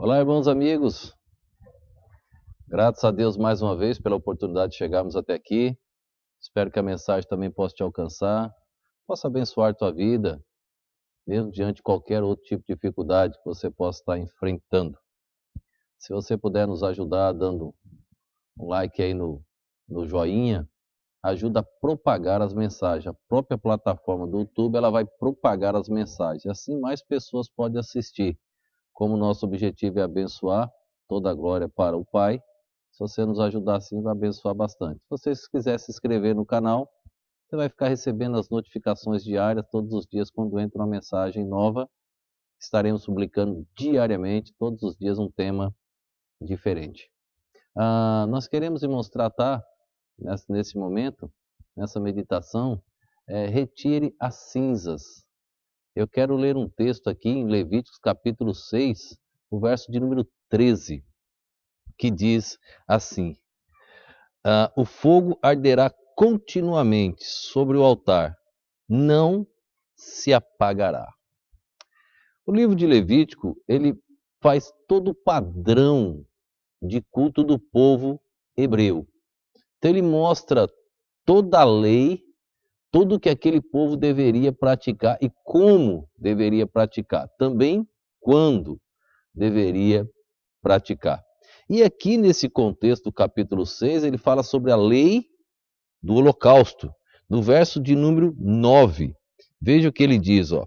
Olá, irmãos amigos. Graças a Deus mais uma vez pela oportunidade de chegarmos até aqui. Espero que a mensagem também possa te alcançar, possa abençoar tua vida, mesmo diante de qualquer outro tipo de dificuldade que você possa estar enfrentando. Se você puder nos ajudar dando um like aí no joinha, ajuda a propagar as mensagens. A própria plataforma do YouTube, ela vai propagar as mensagens. Assim mais pessoas podem assistir. Como nosso objetivo é abençoar, toda a glória para o Pai. Se você nos ajudar assim, vai abençoar bastante. Se você quiser se inscrever no canal, você vai ficar recebendo as notificações diárias todos os dias quando entra uma mensagem nova. Estaremos publicando diariamente, todos os dias, um tema diferente. Nós queremos demonstrar, tá? Nesse momento, nessa meditação, retire as cinzas. Eu quero ler um texto aqui em Levíticos capítulo 6, o verso de número 13, que diz assim: o fogo arderá continuamente sobre o altar, não se apagará. O livro de Levítico, ele faz todo o padrão de culto do povo hebreu. Então ele mostra toda a lei, tudo o que aquele povo deveria praticar e como deveria praticar. Também quando deveria praticar. E aqui nesse contexto do capítulo 6, ele fala sobre a lei do holocausto, no verso de número 9. Veja o que ele diz, ó.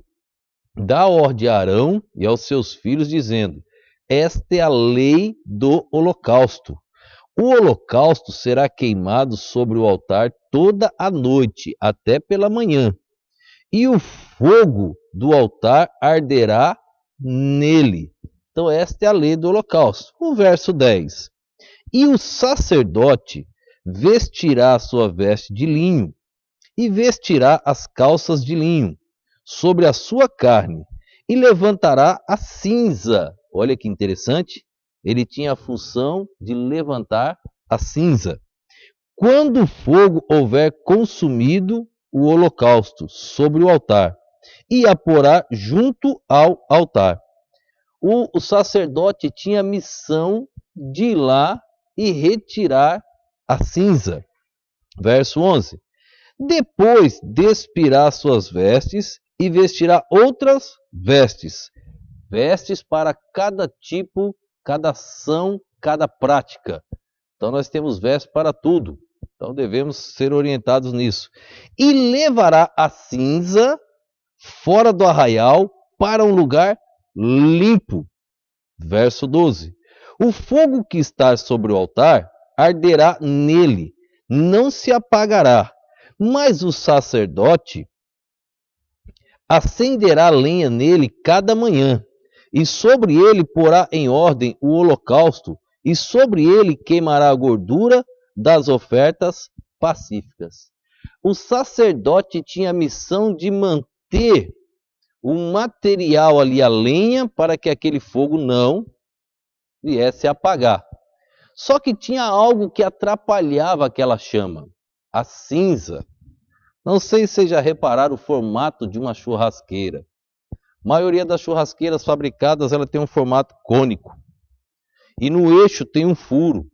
Dá ordem a Arão e aos seus filhos, dizendo: esta é a lei do holocausto. O holocausto será queimado sobre o altar toda a noite, até pela manhã, e o fogo do altar arderá nele. Então, esta é a lei do holocausto. O verso 10. E o sacerdote vestirá a sua veste de linho, e vestirá as calças de linho sobre a sua carne, e levantará a cinza. Olha que interessante, ele tinha a função de levantar a cinza. Quando o fogo houver consumido o holocausto sobre o altar, e a porá junto ao altar. O sacerdote tinha a missão de ir lá e retirar a cinza. Verso 11. Depois despirá suas vestes e vestirá outras vestes. Vestes para cada tipo, cada ação, cada prática. Então nós temos vestes para tudo. Então devemos ser orientados nisso. E levará a cinza fora do arraial para um lugar limpo. Verso 12. O fogo que está sobre o altar arderá nele, não se apagará, mas o sacerdote acenderá lenha nele cada manhã, e sobre ele porá em ordem o holocausto, e sobre ele queimará a gordura das ofertas pacíficas. O sacerdote tinha a missão de manter o material ali, a lenha, para que aquele fogo não viesse a apagar. Só que tinha algo que atrapalhava aquela chama, a cinza. Não sei se vocês já repararam o formato de uma churrasqueira. A maioria das churrasqueiras fabricadas, ela tem um formato cônico. E no eixo tem um furo.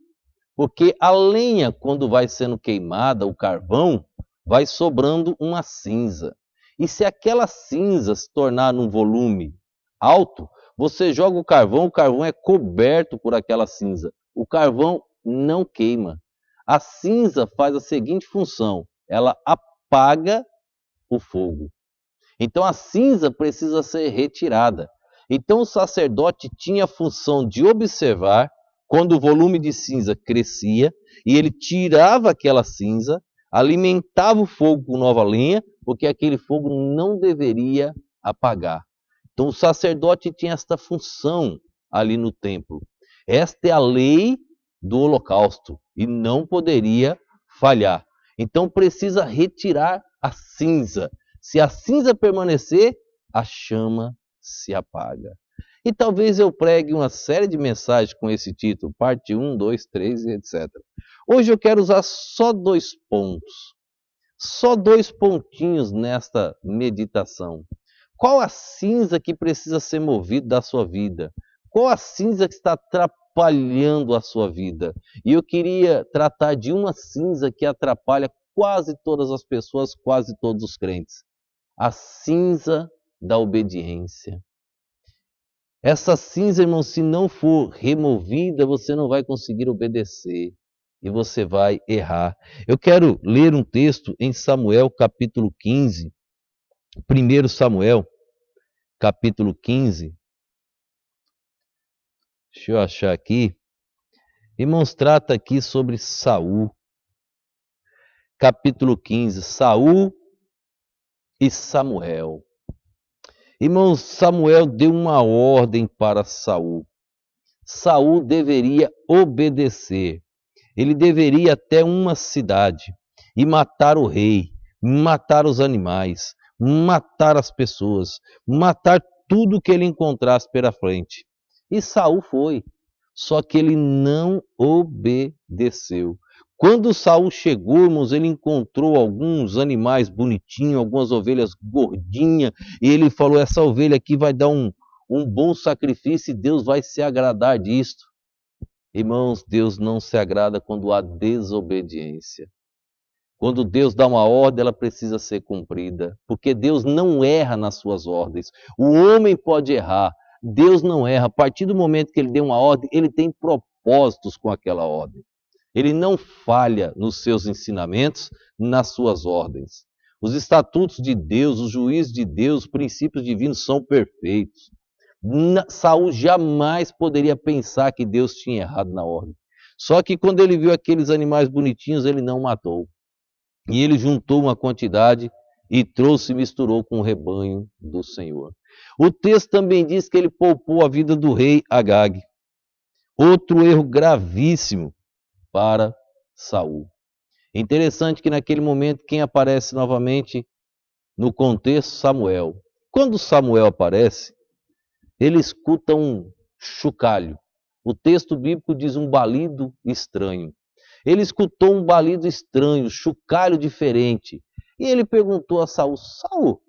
Porque a lenha, quando vai sendo queimada, o carvão, vai sobrando uma cinza. E se aquela cinza se tornar num volume alto, você joga o carvão é coberto por aquela cinza. O carvão não queima. A cinza faz a seguinte função: ela apaga o fogo. Então a cinza precisa ser retirada. Então o sacerdote tinha a função de observar quando o volume de cinza crescia, e ele tirava aquela cinza, alimentava o fogo com nova lenha, porque aquele fogo não deveria apagar. Então o sacerdote tinha esta função ali no templo. Esta é a lei do holocausto e não poderia falhar. Então precisa retirar a cinza. Se a cinza permanecer, a chama se apaga. E talvez eu pregue uma série de mensagens com esse título, parte 1, 2, 3, etc. Hoje eu quero usar só 2 pontos, só 2 pontinhos nesta meditação. Qual a cinza que precisa ser movida da sua vida? Qual a cinza que está atrapalhando a sua vida? E eu queria tratar de uma cinza que atrapalha quase todas as pessoas, quase todos os crentes. A cinza da obediência. Essa cinza, irmão, se não for removida, você não vai conseguir obedecer e você vai errar. Eu quero ler um texto em Samuel, capítulo 15. 1 Samuel, capítulo 15. Deixa eu achar aqui. Irmãos, trata aqui sobre Saul. Capítulo 15, Saul e Samuel. Irmãos, Samuel deu uma ordem para Saul. Saul deveria obedecer. Ele deveria ir até uma cidade e matar o rei, matar os animais, matar as pessoas, matar tudo que ele encontrasse pela frente. E Saul foi, só que ele não obedeceu. Quando Saul chegou, irmãos, ele encontrou alguns animais bonitinhos, algumas ovelhas gordinhas, e ele falou: essa ovelha aqui vai dar um bom sacrifício e Deus vai se agradar disto. Irmãos, Deus não se agrada quando há desobediência. Quando Deus dá uma ordem, ela precisa ser cumprida, porque Deus não erra nas suas ordens. O homem pode errar, Deus não erra. A partir do momento que ele deu uma ordem, ele tem propósitos com aquela ordem. Ele não falha nos seus ensinamentos, nas suas ordens. Os estatutos de Deus, os juízos de Deus, os princípios divinos são perfeitos. Saul jamais poderia pensar que Deus tinha errado na ordem. Só que quando ele viu aqueles animais bonitinhos, ele não matou. E ele juntou uma quantidade e trouxe e misturou com o rebanho do Senhor. O texto também diz que ele poupou a vida do rei Agag. Outro erro gravíssimo para Saul. Interessante que naquele momento quem aparece novamente no contexto? Samuel. Quando Samuel aparece, ele escuta um chocalho. O texto bíblico diz um balido estranho. Ele escutou um balido estranho, chocalho diferente. E ele perguntou a Saul: Saul,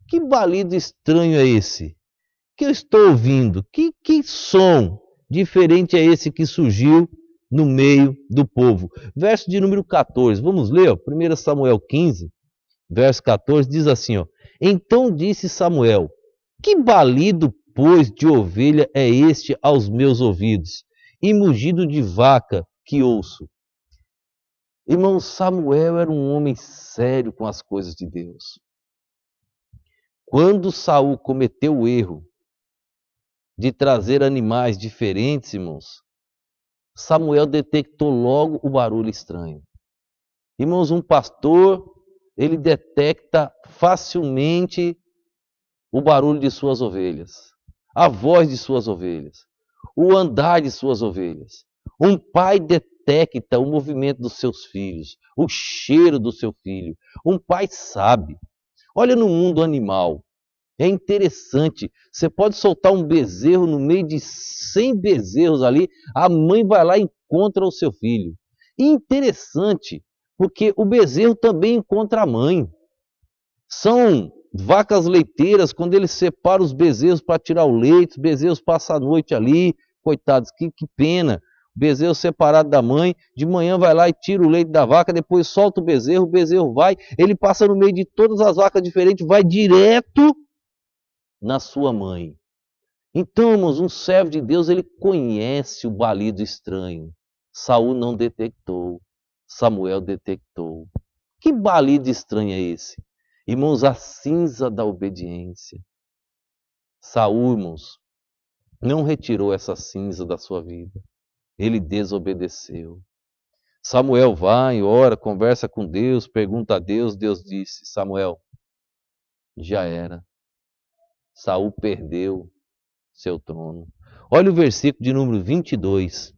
que balido estranho é esse que eu estou ouvindo? Que som diferente é esse que surgiu no meio do povo? Verso de número 14, vamos ler, ó, 1 Samuel 15, verso 14, diz assim, ó: então disse Samuel: que balido, pois, de ovelha é este aos meus ouvidos, e mugido de vaca que ouço? Irmão, Samuel era um homem sério com as coisas de Deus. Quando Saul cometeu o erro de trazer animais diferentes, irmãos, Samuel detectou logo o barulho estranho. Irmãos, um pastor, ele detecta facilmente o barulho de suas ovelhas, a voz de suas ovelhas, o andar de suas ovelhas. Um pai detecta o movimento dos seus filhos, o cheiro do seu filho. Um pai sabe. Olha no mundo animal. É interessante, você pode soltar um bezerro no meio de 100 bezerros ali, a mãe vai lá e encontra o seu filho. E interessante, porque o bezerro também encontra a mãe. São vacas leiteiras, quando eles separam os bezerros para tirar o leite, os bezerros passam a noite ali, coitados, que pena. O bezerro separado da mãe, de manhã vai lá e tira o leite da vaca, depois solta o bezerro vai, ele passa no meio de todas as vacas diferentes, vai direto na sua mãe. Então, irmãos, um servo de Deus, ele conhece o balido estranho. Saul não detectou, Samuel detectou. Que balido estranho é esse? Irmãos, a cinza da obediência. Saul, irmãos, não retirou essa cinza da sua vida. Ele desobedeceu. Samuel vai, ora, conversa com Deus, pergunta a Deus. Deus disse: Samuel, já era. Saul perdeu seu trono. Olha o versículo de número 22.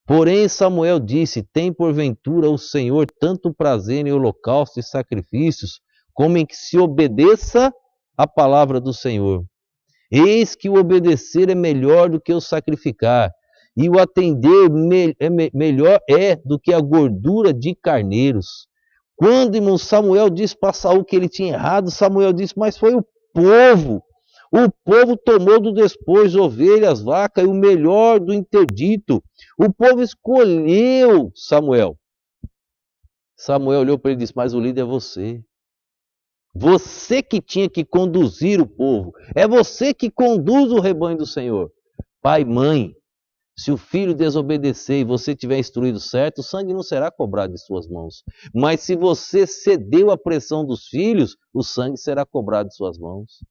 Porém Samuel disse: tem porventura o Senhor tanto prazer em holocaustos e sacrifícios, como em que se obedeça a palavra do Senhor. Eis que o obedecer é melhor do que o sacrificar, e o atender melhor é do que a gordura de carneiros. Quando, irmão, Samuel disse para Saul que ele tinha errado, Samuel disse: mas foi o povo. O povo tomou do despojo ovelhas, vacas e o melhor do interdito. O povo escolheu Samuel. Samuel olhou para ele e disse: mas o líder é você. Você que tinha que conduzir o povo. É você que conduz o rebanho do Senhor. Pai, mãe, se o filho desobedecer e você tiver instruído certo, o sangue não será cobrado de suas mãos. Mas se você cedeu à pressão dos filhos, o sangue será cobrado de suas mãos.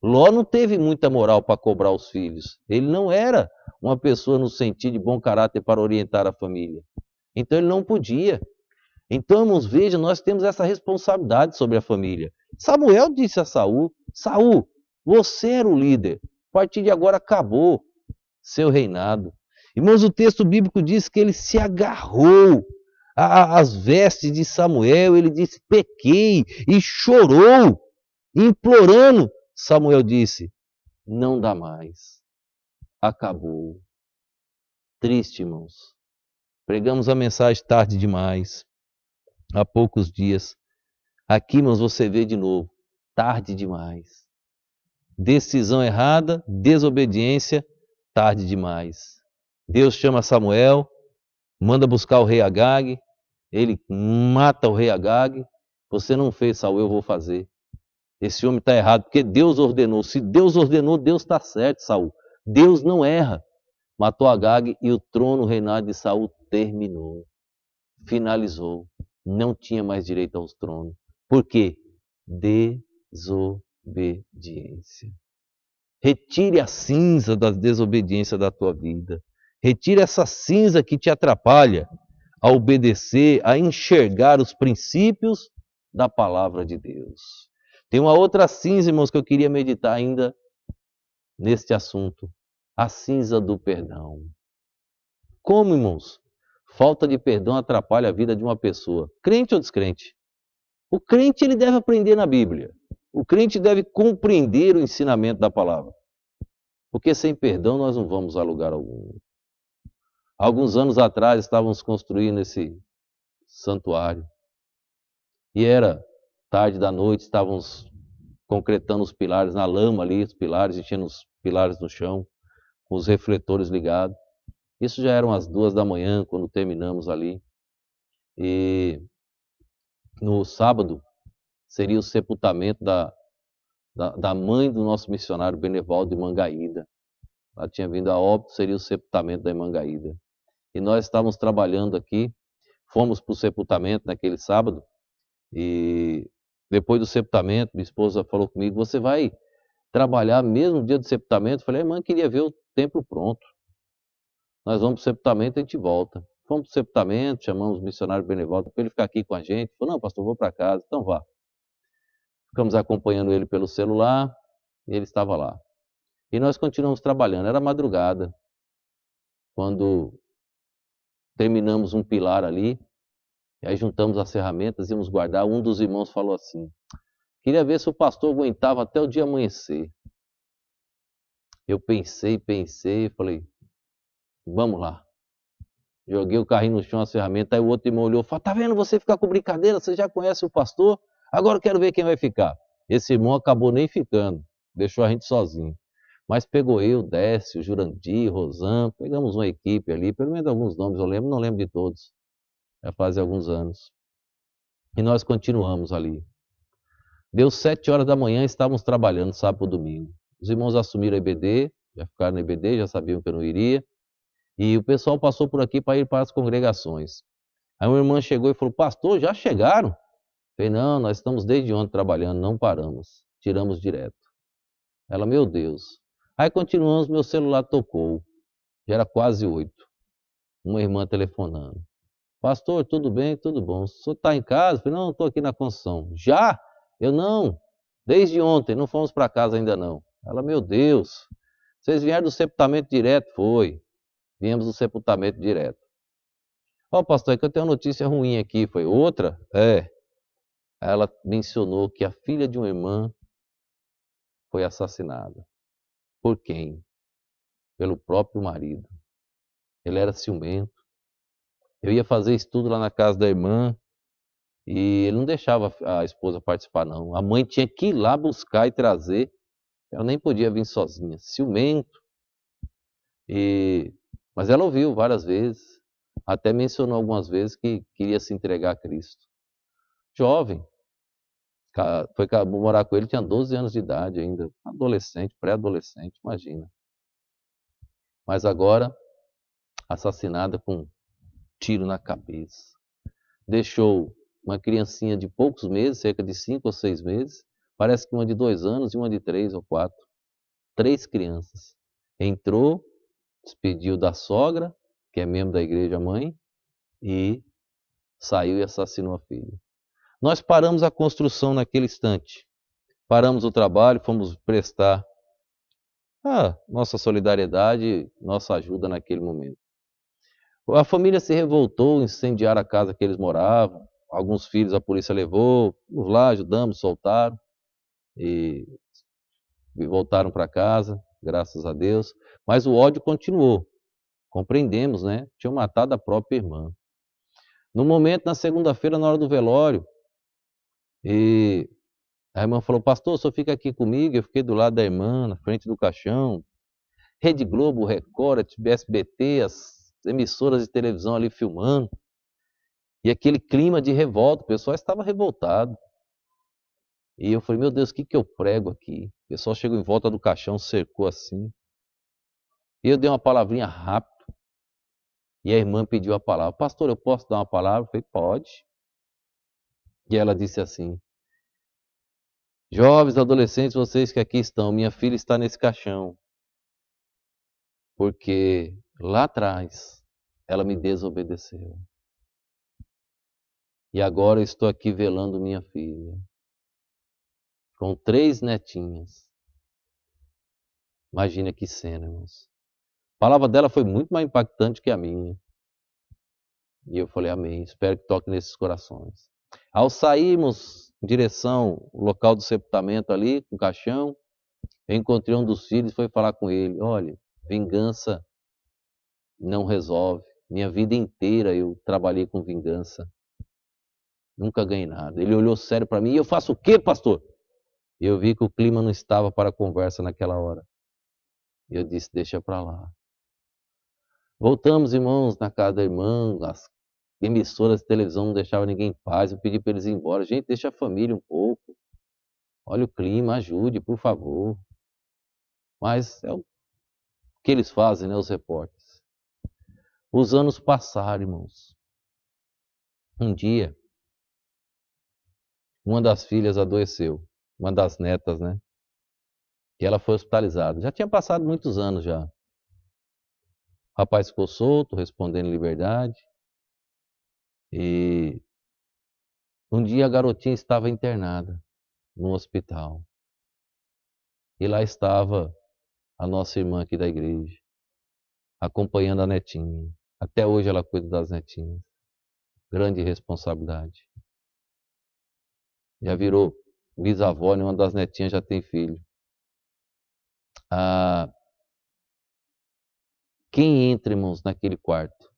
Ló não teve muita moral para cobrar os filhos. Ele não era uma pessoa no sentido de bom caráter para orientar a família. Então ele não podia. Então, irmãos, vejam, nós temos essa responsabilidade sobre a família. Samuel disse a Saul: Saul, você era o líder. A partir de agora acabou seu reinado. Irmãos, o texto bíblico diz que ele se agarrou às vestes de Samuel, ele disse: pequei, e chorou, implorando. Samuel disse: não dá mais, acabou. Triste, irmãos. Pregamos a mensagem tarde demais, há poucos dias. Aqui, irmãos, você vê de novo, tarde demais. Decisão errada, desobediência, tarde demais. Deus chama Samuel, manda buscar o rei Agag, ele mata o rei Agag. Você não fez, Saul, eu vou fazer. Esse homem está errado, porque Deus ordenou. Se Deus ordenou, Deus está certo, Saul. Deus não erra. Matou Agag e o trono reinado de Saul terminou. Finalizou. Não tinha mais direito aos tronos. Por quê? Desobediência. Retire a cinza da desobediência da tua vida. Retire essa cinza que te atrapalha a obedecer, a enxergar os princípios da palavra de Deus. Tem uma outra cinza, irmãos, que eu queria meditar ainda neste assunto. A cinza do perdão. Como, irmãos? Falta de perdão atrapalha a vida de uma pessoa, crente ou descrente. O crente ele deve aprender na Bíblia. O crente deve compreender o ensinamento da palavra. Porque sem perdão nós não vamos a lugar algum. Alguns anos atrás estávamos construindo esse santuário. E era tarde da noite, estávamos concretando os pilares na lama ali, os pilares, enchendo os pilares no chão, com os refletores ligados. Isso já eram as 2 da manhã, quando terminamos ali. E no sábado seria o sepultamento da mãe do nosso missionário Benevaldo de Mangaída. Ela tinha vindo a óbito, seria o sepultamento da Mangaída. E nós estávamos trabalhando aqui, fomos para o sepultamento naquele sábado, e depois do sepultamento, minha esposa falou comigo: você vai trabalhar mesmo no dia do sepultamento? Eu falei: irmã, queria ver o templo pronto. Nós vamos para o sepultamento e a gente volta. Fomos para o sepultamento, chamamos o missionário Benevaldo para ele ficar aqui com a gente. Falou: não, pastor, vou para casa. Então vá. Ficamos acompanhando ele pelo celular e ele estava lá. E nós continuamos trabalhando. Era madrugada, quando terminamos um pilar ali, e aí juntamos as ferramentas, íamos guardar. Um dos irmãos falou assim: queria ver se o pastor aguentava até o dia amanhecer. Eu pensei, falei: vamos lá. Joguei o carrinho no chão, as ferramentas, aí o outro irmão olhou e falou: tá vendo, você ficar com brincadeira, você já conhece o pastor, agora eu quero ver quem vai ficar. Esse irmão acabou nem ficando, deixou a gente sozinho. Mas pegou eu, Décio, Jurandir, Rosan, pegamos uma equipe ali, pelo menos alguns nomes eu lembro, não lembro de todos. Já faz alguns anos. E nós continuamos ali. Deu 7 horas da manhã, estávamos trabalhando sábado e domingo. Os irmãos assumiram a EBD, já ficaram na EBD, já sabiam que eu não iria. E o pessoal passou por aqui para ir para as congregações. Aí uma irmã chegou e falou: pastor, já chegaram? Eu falei: não, nós estamos desde ontem trabalhando, não paramos. Tiramos direto. Ela: meu Deus. Aí continuamos, meu celular tocou. Já era quase 8. Uma irmã telefonando: pastor, tudo bem? Tudo bom. O senhor está em casa? Eu falei: não, estou aqui na construção. Já? Eu: não. Desde ontem, não fomos para casa ainda não. Ela: meu Deus. Vocês vieram do sepultamento direto? Foi. Viemos do sepultamento direto. Ó, pastor, é que eu tenho uma notícia ruim aqui. Foi outra? É. Ela mencionou que a filha de uma irmã foi assassinada. Por quem? Pelo próprio marido. Ele era ciumento. Eu ia fazer estudo lá na casa da irmã e ele não deixava a esposa participar, não. A mãe tinha que ir lá buscar e trazer Ela nem podia vir sozinha, ciumento. Mas ela ouviu várias vezes, até mencionou algumas vezes que queria se entregar a Cristo. Jovem, foi morar com ele, tinha 12 anos de idade ainda, adolescente, pré-adolescente, imagina. Mas agora, assassinada com um tiro na cabeça. Deixou uma criancinha de poucos meses, cerca de 5 ou 6 meses, parece que uma de 2 anos e uma de 3 ou 4. 3 crianças. Entrou, despediu da sogra, que é membro da igreja mãe, e saiu e assassinou a filha. Nós paramos a construção naquele instante. Paramos o trabalho, fomos prestar a nossa solidariedade, nossa ajuda naquele momento. A família se revoltou, incendiaram a casa que eles moravam. Alguns filhos a polícia levou, fomos lá, ajudamos, soltaram e voltaram para casa, graças a Deus. Mas o ódio continuou. Compreendemos, né? Tinham matado a própria irmã. No momento, na segunda-feira, na hora do velório, e a irmã falou: pastor, o senhor fica aqui comigo. Eu fiquei do lado da irmã, na frente do caixão. Rede Globo, Record, SBT, as emissoras de televisão ali filmando. E aquele clima de revolta, o pessoal estava revoltado. E eu falei: meu Deus, o que eu prego aqui? O pessoal chegou em volta do caixão, cercou assim. E eu dei uma palavrinha rápida. E a irmã pediu a palavra: pastor, eu posso dar uma palavra? Eu falei: pode. E ela disse assim: jovens, adolescentes, vocês que aqui estão, minha filha está nesse caixão. Porque lá atrás ela me desobedeceu. E agora eu estou aqui velando minha filha, com 3 netinhas. Imagina que cena, irmãos. A palavra dela foi muito mais impactante que a minha. E eu falei: amém, espero que toque nesses corações. Ao sairmos em direção ao local do sepultamento ali, com o caixão, eu encontrei um dos filhos e fui falar com ele: olha, vingança não resolve. Minha vida inteira eu trabalhei com vingança. Nunca ganhei nada. Ele olhou sério para mim: e eu faço o quê, pastor? E eu vi que o clima não estava para conversa naquela hora. E eu disse: deixa para lá. Voltamos, irmãos, na casa da irmã. As emissoras de televisão não deixavam ninguém em paz. Eu pedi para eles ir embora. Gente, deixa a família um pouco. Olha o clima, ajude, por favor. Mas é o que eles fazem, né, os repórteres. Os anos passaram, irmãos. Um dia, uma das filhas adoeceu. Uma das netas, né? E ela foi hospitalizada. Já tinha passado muitos anos já. O rapaz ficou solto, respondendo em liberdade. E um dia a garotinha estava internada no hospital. E lá estava a nossa irmã aqui da igreja, acompanhando a netinha. Até hoje ela cuida das netinhas. Grande responsabilidade. Já virou bisavó, e uma das netinhas já tem filho. Ah, quem entra, irmãos, naquele quarto?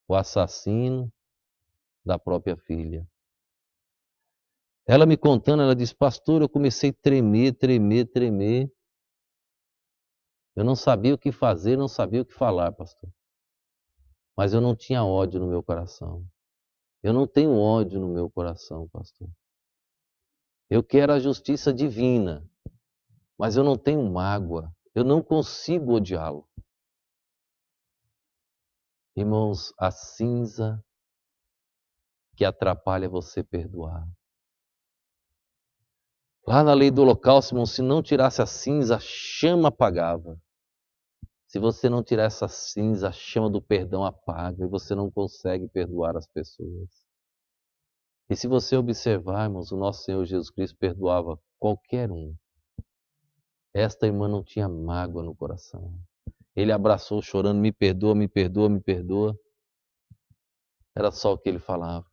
O assassino da própria filha. Ela me contando, ela disse: pastor, eu comecei a tremer, tremer, tremer. Eu não sabia o que fazer, não sabia o que falar, pastor. Mas eu não tinha ódio no meu coração. Eu não tenho ódio no meu coração, pastor. Eu quero a justiça divina, mas eu não tenho mágoa. Eu não consigo odiá-lo. Irmãos, a cinza que atrapalha você perdoar. Lá na lei do holocausto, irmão, se não tirasse a cinza, a chama apagava. Se você não tirar essa cinza, a chama do perdão apaga e você não consegue perdoar as pessoas. E se você observar, irmãos, o nosso Senhor Jesus Cristo perdoava qualquer um. Esta irmã não tinha mágoa no coração. Ele abraçou chorando: me perdoa, me perdoa, me perdoa. Era só o que ele falava.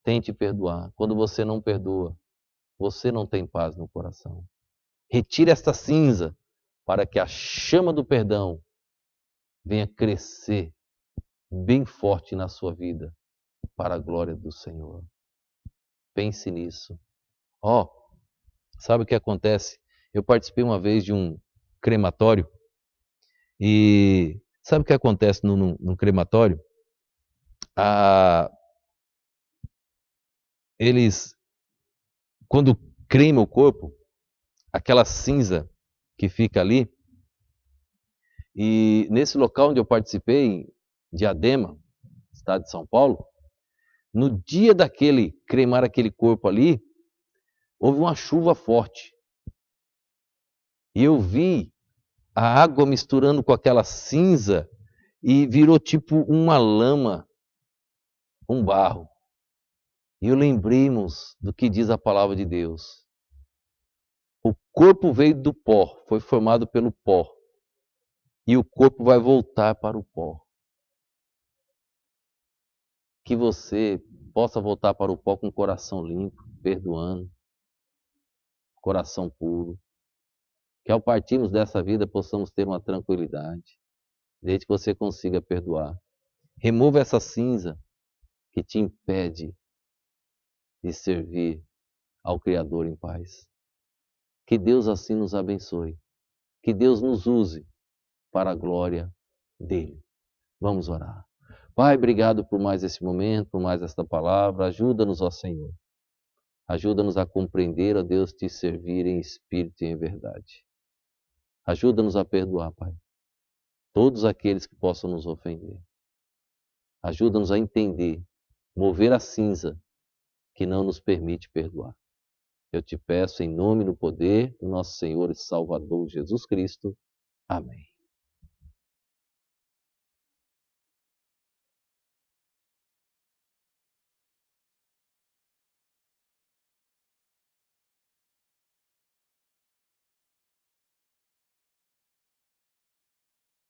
Tente perdoar. Quando você não perdoa, você não tem paz no coração. Retire esta cinza para que a chama do perdão venha crescer bem forte na sua vida, para a glória do Senhor. Pense nisso. Sabe o que acontece? Eu participei uma vez de um crematório e sabe o que acontece no crematório? Ah, eles, quando cremam o corpo, aquela cinza que fica ali, e nesse local onde eu participei, em Diadema, estado de São Paulo, no dia daquele cremar aquele corpo ali, houve uma chuva forte. E eu vi a água misturando com aquela cinza e virou tipo uma lama, um barro. E eu lembrei, irmãos, do que diz a palavra de Deus. O corpo veio do pó, foi formado pelo pó. E o corpo vai voltar para o pó. Que você possa voltar para o pó com o coração limpo, perdoando, coração puro. Que ao partirmos dessa vida possamos ter uma tranquilidade, desde que você consiga perdoar. Remova essa cinza que te impede de servir ao Criador em paz. Que Deus assim nos abençoe. Que Deus nos use para a glória dele. Vamos orar. Pai, obrigado por mais esse momento, por mais esta palavra. Ajuda-nos, ó Senhor. Ajuda-nos a compreender, ó Deus, te servir em espírito e em verdade. Ajuda-nos a perdoar, Pai, todos aqueles que possam nos ofender. Ajuda-nos a entender, mover a cinza que não nos permite perdoar. Eu te peço em nome e no poder do nosso Senhor e Salvador Jesus Cristo. Amém.